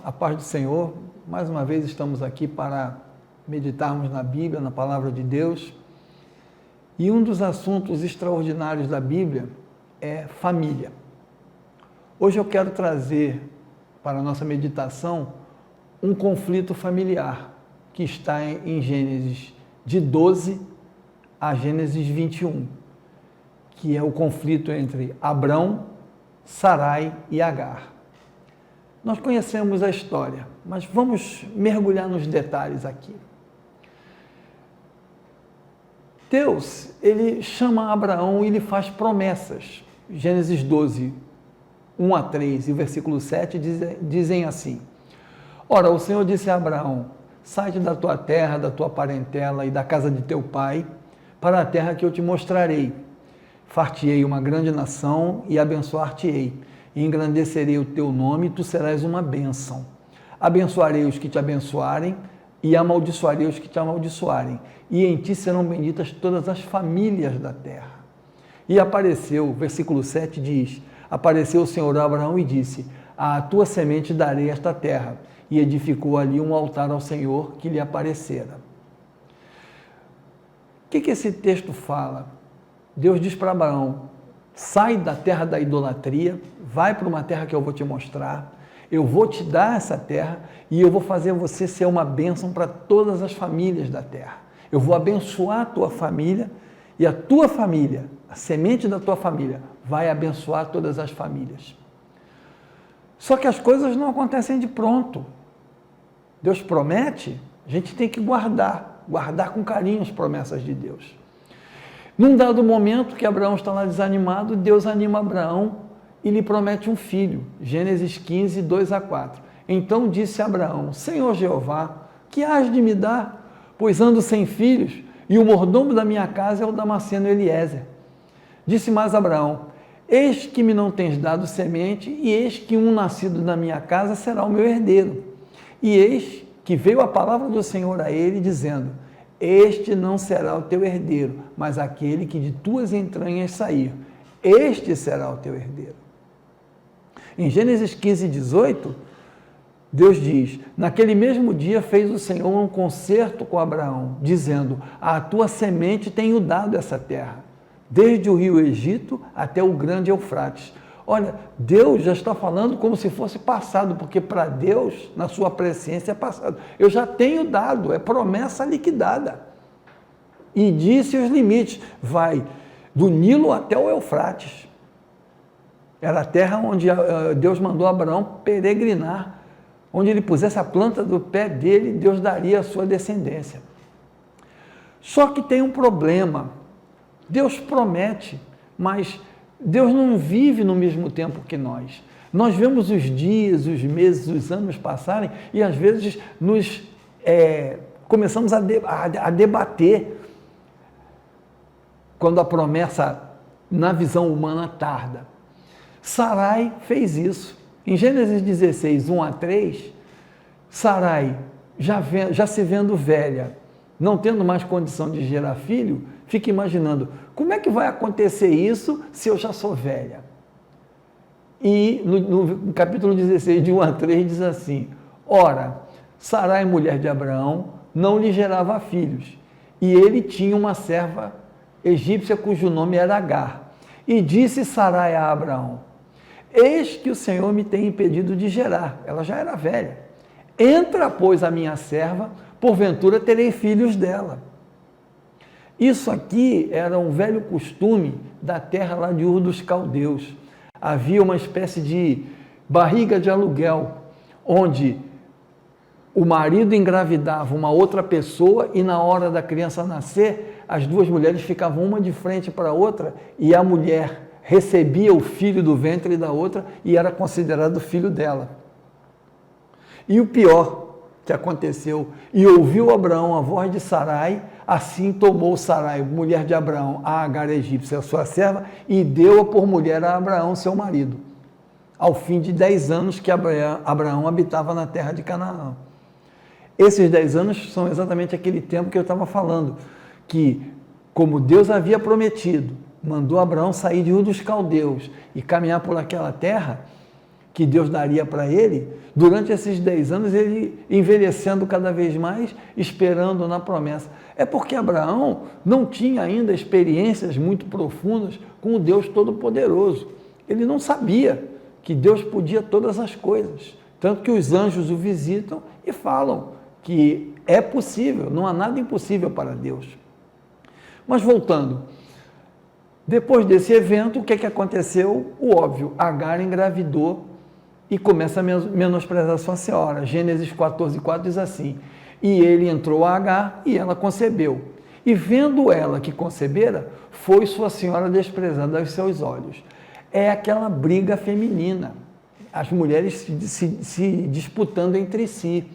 a paz do Senhor. Mais uma vez estamos aqui para meditarmos na Bíblia, na Palavra de Deus. E um dos assuntos extraordinários da Bíblia é família. Hoje eu quero trazer para a nossa meditação um conflito familiar que está em Gênesis de 12 a Gênesis 21, que é o conflito entre Abrão, Sarai e Agar. Nós conhecemos a história, mas vamos mergulhar nos detalhes aqui. Deus, ele chama Abraão e lhe faz promessas. Gênesis 12, 1 a 3 e o versículo 7 dizem assim: Ora, o Senhor disse a Abraão: sai-te da tua terra, da tua parentela e da casa de teu pai, para a terra que eu te mostrarei. Far-te-ei uma grande nação e abençoar-te-ei, e engrandecerei o teu nome, e tu serás uma bênção. Abençoarei os que te abençoarem, e amaldiçoarei os que te amaldiçoarem, e em ti serão benditas todas as famílias da terra. E apareceu, versículo 7 diz, apareceu o Senhor a Abraão e disse: à tua semente darei esta terra, e edificou ali um altar ao Senhor que lhe aparecera. O que esse texto fala? Deus diz para Abraão: sai da terra da idolatria, vai para uma terra que eu vou te mostrar, eu vou te dar essa terra e eu vou fazer você ser uma bênção para todas as famílias da terra. Eu vou abençoar a tua família e a tua família, a semente da tua família, vai abençoar todas as famílias. Só que as coisas não acontecem de pronto. Deus promete, a gente tem que guardar com carinho as promessas de Deus. Num dado momento que Abraão está lá desanimado, Deus anima Abraão e lhe promete um filho. Gênesis 15, 2 a 4. Então disse Abraão: Senhor Jeová, que hás de me dar? Pois ando sem filhos, e o mordomo da minha casa é o Damasceno Eliezer. Disse mais Abraão: eis que me não tens dado semente, e eis que um nascido da minha casa será o meu herdeiro. E eis que veio a palavra do Senhor a ele, dizendo: este não será o teu herdeiro, mas aquele que de tuas entranhas sair. Este será o teu herdeiro. Em Gênesis 15, 18, Deus diz: naquele mesmo dia fez o Senhor um concerto com Abraão, dizendo: à tua semente tenho dado essa terra, desde o rio Egito até o grande Eufrates. Olha, Deus já está falando como se fosse passado, porque para Deus, na sua presciência, é passado. Eu já tenho dado, é promessa liquidada. E disse os limites: vai do Nilo até o Eufrates. Era a terra onde Deus mandou Abraão peregrinar. Onde ele pusesse a planta do pé dele, Deus daria a sua descendência. Só que tem um problema. Deus promete, mas Deus não vive no mesmo tempo que nós. Nós vemos os dias, os meses, os anos passarem e às vezes começamos a debater quando a promessa, na visão humana, tarda. Sarai fez isso. Em Gênesis 16, 1 a 3, Sarai, já se vendo velha, não tendo mais condição de gerar filho, fica imaginando: como é que vai acontecer isso se eu já sou velha? E no capítulo 16, de 1 a 3, diz assim: ora, Sarai, mulher de Abraão, não lhe gerava filhos, e ele tinha uma serva egípcia cujo nome era Agar. E disse Sarai a Abraão: eis que o Senhor me tem impedido de gerar. Ela já era velha. Entra, pois, a minha serva, porventura terei filhos dela. Isso aqui era um velho costume da terra lá de Ur dos Caldeus. Havia uma espécie de barriga de aluguel, onde o marido engravidava uma outra pessoa e na hora da criança nascer, as duas mulheres ficavam uma de frente para a outra e a mulher recebia o filho do ventre da outra e era considerado filho dela. E o pior que aconteceu: e ouviu Abraão a voz de Sarai, assim tomou Sarai, mulher de Abraão, a Agar egípcia, sua serva, e deu-a por mulher a Abraão, seu marido, ao fim de 10 anos que Abraão habitava na terra de Canaã. Esses 10 anos são exatamente aquele tempo que eu estava falando, que, como Deus havia prometido, mandou Abraão sair de Ur dos Caldeus e caminhar por aquela terra, que Deus daria para ele, durante esses 10 anos ele envelhecendo cada vez mais, esperando na promessa. É porque Abraão não tinha ainda experiências muito profundas com o Deus Todo-Poderoso. Ele não sabia que Deus podia todas as coisas. Tanto que os anjos o visitam e falam que é possível, não há nada impossível para Deus. Mas voltando, depois desse evento, o que aconteceu? O óbvio, Agar engravidou e começa a menosprezar sua senhora. Gênesis 14:4 diz assim: e ele entrou a Agar e ela concebeu. E vendo ela que concebera, foi sua senhora desprezada aos seus olhos. É aquela briga feminina, as mulheres se disputando entre si.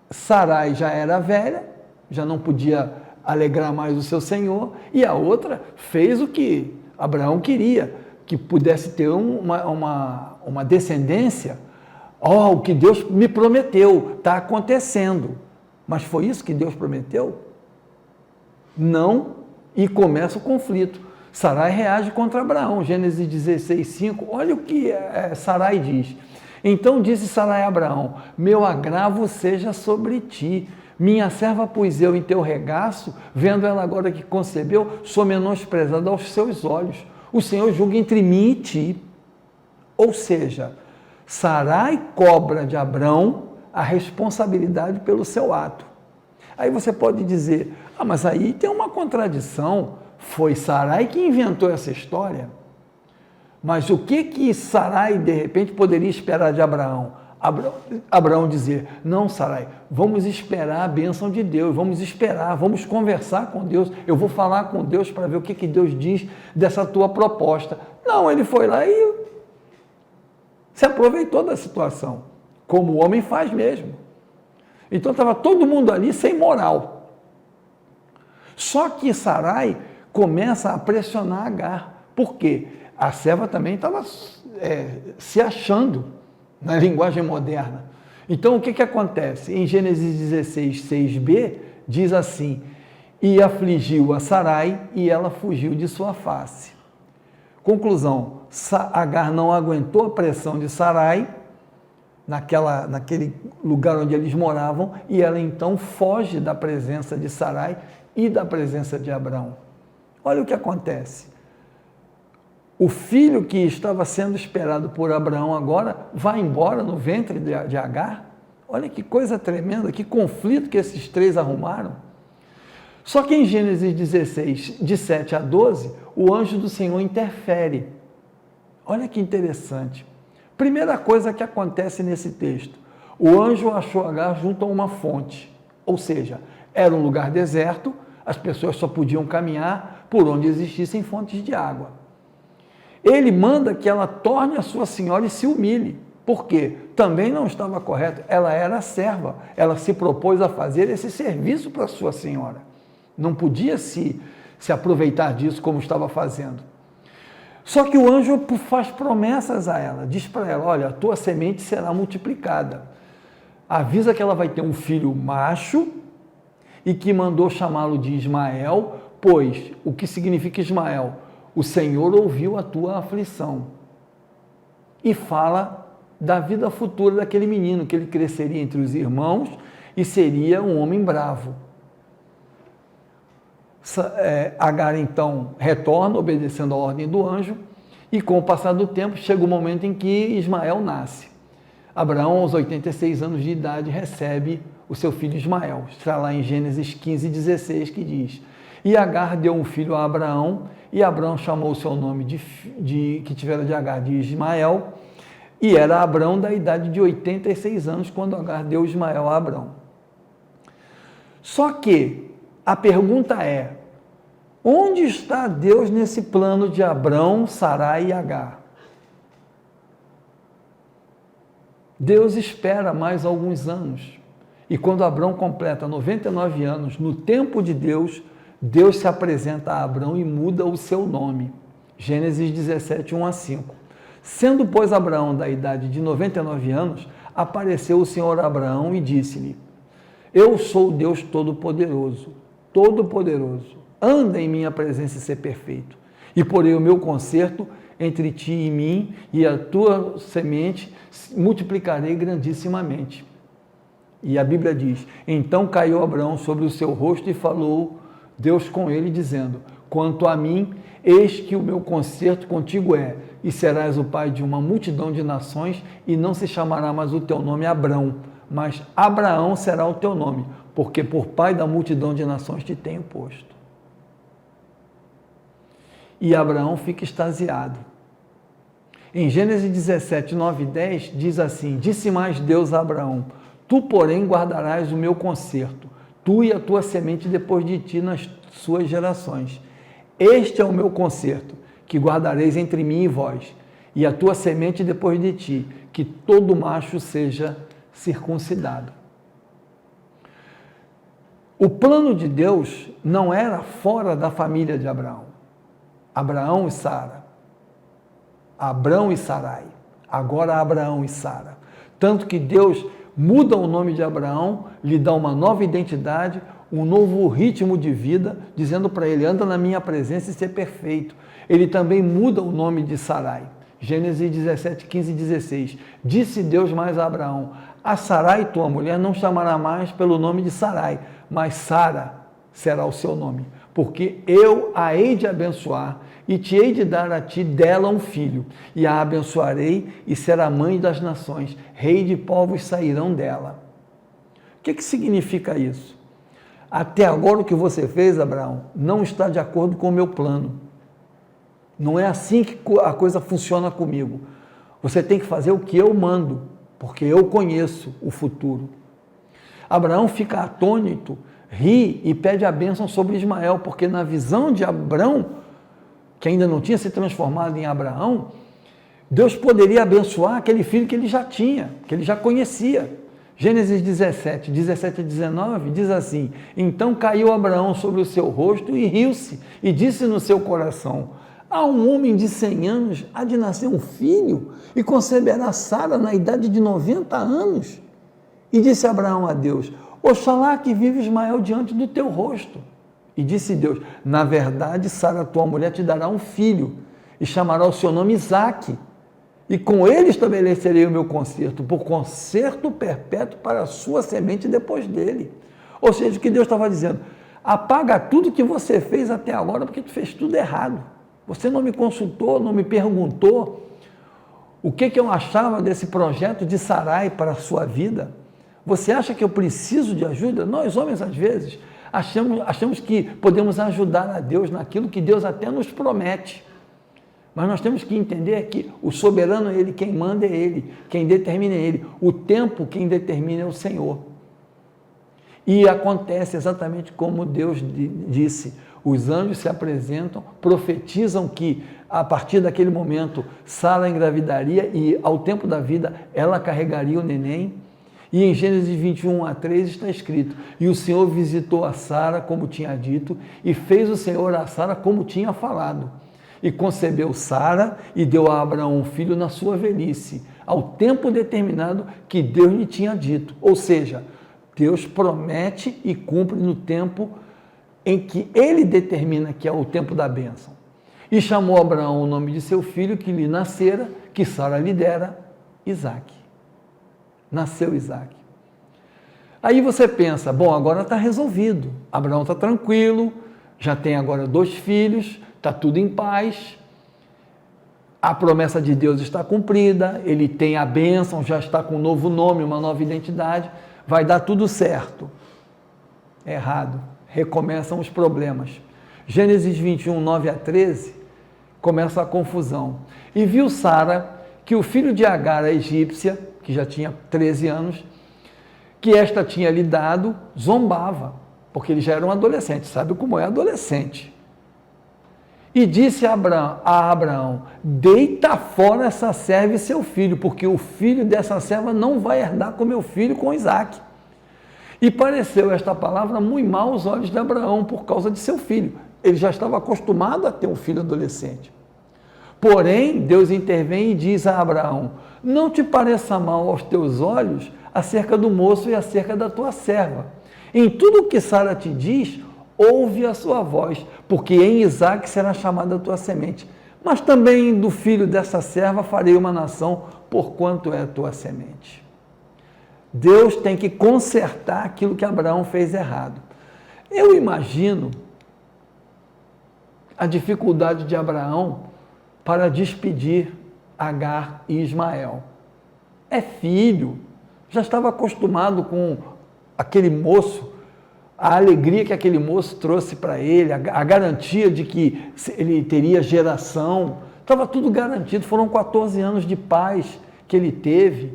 Sarai já era velha, já não podia alegrar mais o seu senhor, e a outra fez o que Abraão queria, que pudesse ter uma descendência. O que Deus me prometeu, está acontecendo. Mas foi isso que Deus prometeu? Não, e começa o conflito. Sarai reage contra Abraão, Gênesis 16:5, olha o que Sarai diz. Então disse Sarai a Abraão: meu agravo seja sobre ti, minha serva pus eu em teu regaço, vendo ela agora que concebeu, sou menosprezada aos seus olhos. O Senhor julga entre mim e ti. Ou seja, Sarai cobra de Abraão a responsabilidade pelo seu ato. Aí você pode dizer: mas aí tem uma contradição, foi Sarai que inventou essa história. Mas o que Sarai, de repente, poderia esperar de Abraão? Abraão dizer: não, Sarai, vamos esperar a bênção de Deus, vamos esperar, vamos conversar com Deus, eu vou falar com Deus para ver o que Deus diz dessa tua proposta. Não, ele foi lá e se aproveitou da situação, como o homem faz mesmo. Então estava todo mundo ali sem moral. Só que Sarai começa a pressionar Agar. Por quê? A serva também estava se achando na linguagem moderna. Então o que acontece? Em Gênesis 16:6b diz assim: e afligiu a Sarai e ela fugiu de sua face. Conclusão: Agar não aguentou a pressão de Sarai naquele lugar onde eles moravam, e ela então foge da presença de Sarai e da presença de Abraão. Olha o que acontece. O filho que estava sendo esperado por Abraão agora vai embora no ventre de Agar. Olha que coisa tremenda, que conflito que esses três arrumaram. Só que em Gênesis 16, de 7 a 12, o anjo do Senhor interfere. Olha que interessante. Primeira coisa que acontece nesse texto: o anjo achou Agar junto a uma fonte, ou seja, era um lugar deserto, as pessoas só podiam caminhar por onde existissem fontes de água. Ele manda que ela torne a sua senhora e se humilhe. Por quê? Também não estava correto. Ela era serva. Ela se propôs a fazer esse serviço para a sua senhora. Não podia se aproveitar disso como estava fazendo. Só que o anjo faz promessas a ela. Diz para ela: olha, a tua semente será multiplicada. Avisa que ela vai ter um filho macho e que mandou chamá-lo de Ismael, pois o que significa Ismael? O Senhor ouviu a tua aflição. E fala da vida futura daquele menino, que ele cresceria entre os irmãos e seria um homem bravo. Agar então retorna, obedecendo a ordem do anjo, e com o passar do tempo chega o momento em que Ismael nasce. Abraão, aos 86 anos de idade, recebe o seu filho Ismael. Está lá em Gênesis 15:16, que diz: e Agar deu um filho a Abraão, e Abraão chamou o seu nome que tivera de Agar de Ismael, e era Abraão da idade de 86 anos, quando Agar deu Ismael a Abraão. Só que a pergunta é: onde está Deus nesse plano de Abraão, Sarai e Agar? Deus espera mais alguns anos, e quando Abraão completa 99 anos, no tempo de Deus, Deus se apresenta a Abraão e muda o seu nome. Gênesis 17, 1-5. Sendo, pois, Abraão da idade de 99 anos, apareceu o Senhor a Abraão e disse-lhe: eu sou o Deus Todo-Poderoso, Todo-Poderoso, anda em minha presença e ser perfeito, e porei o meu conserto entre ti e mim, e a tua semente multiplicarei grandissimamente. E a Bíblia diz, então caiu Abraão sobre o seu rosto e falou Deus com ele, dizendo, quanto a mim, eis que o meu concerto contigo é, e serás o pai de uma multidão de nações, e não se chamará mais o teu nome Abrão, mas Abraão será o teu nome, porque por pai da multidão de nações te tenho posto. E Abraão fica extasiado. Em Gênesis 17, 9 e 10, diz assim, disse mais Deus a Abraão, tu, porém, guardarás o meu concerto, tu e a tua semente depois de ti nas suas gerações. Este é o meu concerto, que guardareis entre mim e vós, e a tua semente depois de ti, que todo macho seja circuncidado. O plano de Deus não era fora da família de Abraão. Abraão e Sara. Abrão e Sarai. Agora Abraão e Sara. Tanto que Deus muda o nome de Abraão, lhe dá uma nova identidade, um novo ritmo de vida, dizendo para ele, anda na minha presença e ser perfeito. Ele também muda o nome de Sarai. Gênesis 17, 15 e 16. Disse Deus mais a Abraão, a Sarai, tua mulher, não chamará mais pelo nome de Sarai, mas Sara será o seu nome, porque eu a hei de abençoar e te hei de dar a ti dela um filho, e a abençoarei e será mãe das nações, rei de povos sairão dela. O que significa isso? Até agora o que você fez, Abraão, não está de acordo com o meu plano. Não é assim que a coisa funciona comigo. Você tem que fazer o que eu mando, porque eu conheço o futuro. Abraão fica atônito, ri e pede a bênção sobre Ismael, porque na visão de Abrão, que ainda não tinha se transformado em Abraão, Deus poderia abençoar aquele filho que ele já tinha, que ele já conhecia. Gênesis 17, 17 a 19 diz assim, então caiu Abraão sobre o seu rosto e riu-se, e disse no seu coração, a um homem de 100 anos há de nascer um filho, e conceberá Sara na idade de 90 anos. E disse Abraão a Deus, oxalá que vive Ismael diante do teu rosto. E disse Deus, na verdade, Sara, tua mulher, te dará um filho, e chamará o seu nome Isaque, e com ele estabelecerei o meu concerto, por concerto perpétuo para a sua semente depois dele. Ou seja, o que Deus estava dizendo, apaga tudo que você fez até agora, porque tu fez tudo errado. Você não me consultou, não me perguntou o que eu achava desse projeto de Sarai para a sua vida. Você acha que eu preciso de ajuda? Nós, homens, às vezes, achamos que podemos ajudar a Deus naquilo que Deus até nos promete. Mas nós temos que entender que o soberano é Ele, quem manda é Ele, quem determina é Ele. O tempo quem determina é o Senhor. E acontece exatamente como Deus disse. Os anjos se apresentam, profetizam que a partir daquele momento Sara engravidaria e ao tempo da vida ela carregaria o neném. E em Gênesis 21 a 3 está escrito, e o Senhor visitou a Sara como tinha dito e fez o Senhor a Sara como tinha falado. E concebeu Sara e deu a Abraão um filho na sua velhice, ao tempo determinado que Deus lhe tinha dito. Ou seja, Deus promete e cumpre no tempo em que ele determina que é o tempo da bênção. E chamou Abraão o nome de seu filho que lhe nascera, que Sara lhe dera, Isaque. Nasceu Isaque. Aí você pensa, bom, agora está resolvido. Abraão está tranquilo, já tem agora 2 filhos, está tudo em paz. A promessa de Deus está cumprida, ele tem a bênção, já está com um novo nome, uma nova identidade, vai dar tudo certo. Errado. Recomeçam os problemas. Gênesis 21, 9 a 13, começa a confusão. E viu Sara que o filho de Agar, a egípcia, que já tinha 13 anos, que esta tinha lhe dado, zombava, porque ele já era um adolescente, sabe como é adolescente. E disse a Abraão, deita fora essa serva e seu filho, porque o filho dessa serva não vai herdar com meu filho, com Isaque. E pareceu esta palavra muito mal aos olhos de Abraão, por causa de seu filho. Ele já estava acostumado a ter um filho adolescente. Porém, Deus intervém e diz a Abraão, não te pareça mal aos teus olhos acerca do moço e acerca da tua serva. Em tudo o que Sara te diz, ouve a sua voz, porque em Isaque será chamada a tua semente. mas também do filho dessa serva farei uma nação, porquanto é a tua semente. Deus tem que consertar aquilo que Abraão fez errado. Eu imagino a dificuldade de Abraão para despedir Agar e Ismael. É filho, já estava acostumado com aquele moço, a alegria que aquele moço trouxe para ele, a garantia de que ele teria geração, estava tudo garantido, foram 14 anos de paz que ele teve.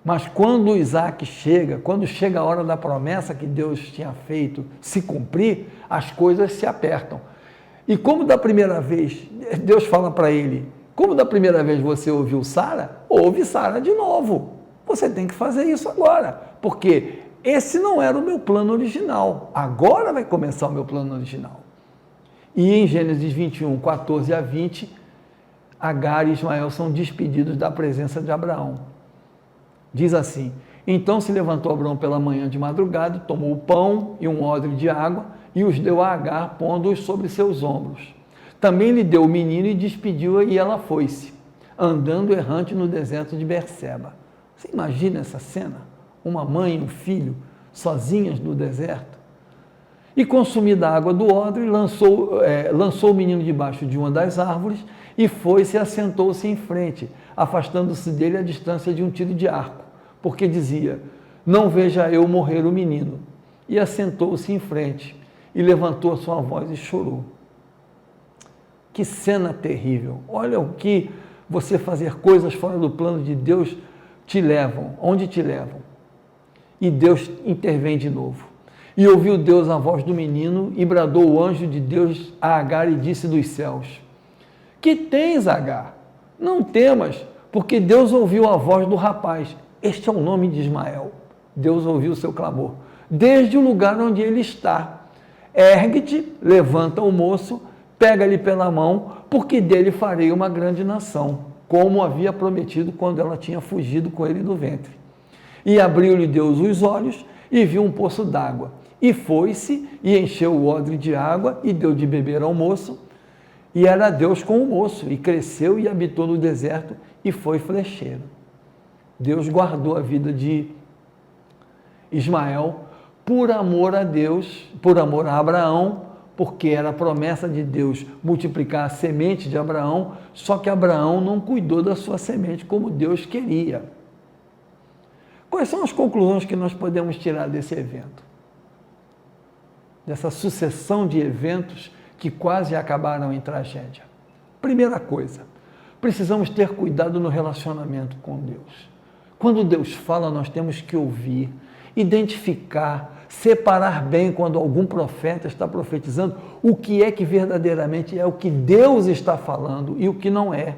Mas quando Isaac chega, quando chega a hora da promessa que Deus tinha feito se cumprir, as coisas se apertam. E como da primeira vez, Deus fala para ele, como da primeira vez você ouviu Sara, ouve Sara de novo. Você tem que fazer isso agora, porque esse não era o meu plano original. Agora vai começar o meu plano original. E em Gênesis 21, 14 a 20, Agar e Ismael são despedidos da presença de Abraão. Diz assim: então se levantou Abraão pela manhã de madrugada, tomou o pão e um odre de água e os deu a Agar, pondo-os sobre seus ombros. Também lhe deu o menino e despediu-a, e ela foi-se, andando errante no deserto de Berseba. Você imagina essa cena? Uma mãe e um filho sozinhas no deserto? E consumida a água do odre, lançou o menino debaixo de uma das árvores e foi-se e assentou-se em frente, afastando-se dele a distância de um tiro de arco, porque dizia: não veja eu morrer o menino. E assentou-se em frente e levantou a sua voz e chorou. Que cena terrível! Olha o que você fazer coisas fora do plano de Deus te levam, onde te levam. E Deus intervém de novo. E ouviu Deus a voz do menino e bradou o anjo de Deus a Agar e disse dos céus: que tens, Agar? Não temas, porque Deus ouviu a voz do rapaz. Este é o nome de Ismael. Deus ouviu o seu clamor, desde o lugar onde ele está. Ergue-te, levanta o moço, pega-lhe pela mão, porque dele farei uma grande nação, como havia prometido quando ela tinha fugido com ele do ventre. E abriu-lhe Deus os olhos e viu um poço d'água. E foi-se e encheu o odre de água e deu de beber ao moço. E era Deus com o moço, e cresceu e habitou no deserto e foi flecheiro. Deus guardou a vida de Ismael por amor a Deus, por amor a Abraão, porque era a promessa de Deus multiplicar a semente de Abraão, só que Abraão não cuidou da sua semente como Deus queria. Quais são as conclusões que nós podemos tirar desse evento? Dessa sucessão de eventos que quase acabaram em tragédia. Primeira coisa, precisamos ter cuidado no relacionamento com Deus. Quando Deus fala, nós temos que ouvir, identificar, separar bem quando algum profeta está profetizando o que é que verdadeiramente é o que Deus está falando e o que não é.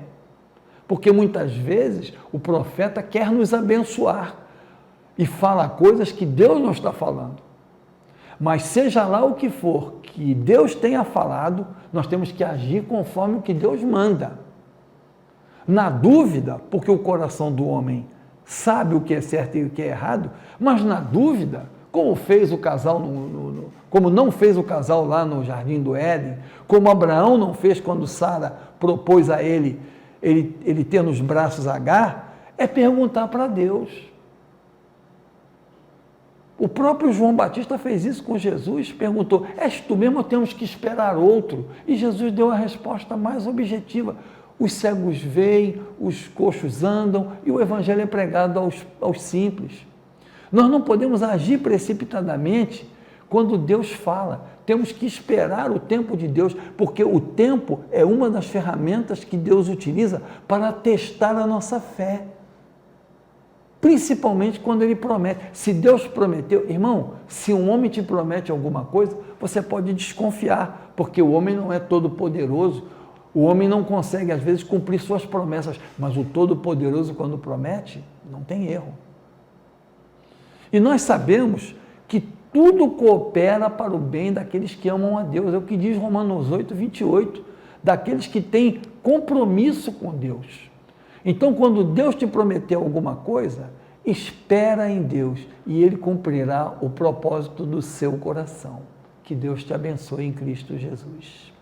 Porque muitas vezes o profeta quer nos abençoar e fala coisas que Deus não está falando. Mas seja lá o que for que Deus tenha falado, nós temos que agir conforme o que Deus manda. Na dúvida, porque o coração do homem sabe o que é certo e o que é errado, mas na dúvida, como fez o casal como não fez o casal lá no Jardim do Éden, como Abraão não fez quando Sara propôs a ele ter nos braços Agar, é perguntar para Deus. O próprio João Batista fez isso com Jesus, perguntou: és tu mesmo ou temos que esperar outro? E Jesus deu a resposta mais objetiva: os cegos veem, os coxos andam e o evangelho é pregado aos simples. Nós não podemos agir precipitadamente quando Deus fala, temos que esperar o tempo de Deus, porque o tempo é uma das ferramentas que Deus utiliza para testar a nossa fé. Principalmente quando ele promete. Se Deus prometeu, irmão, se um homem te promete alguma coisa, você pode desconfiar, porque o homem não é todo poderoso, o homem não consegue às vezes cumprir suas promessas, mas o Todo-Poderoso quando promete, não tem erro. E nós sabemos que tudo coopera para o bem daqueles que amam a Deus, é o que diz Romanos 8, 28, daqueles que têm compromisso com Deus. Então, quando Deus te prometeu alguma coisa, espera em Deus e Ele cumprirá o propósito do seu coração. Que Deus te abençoe em Cristo Jesus.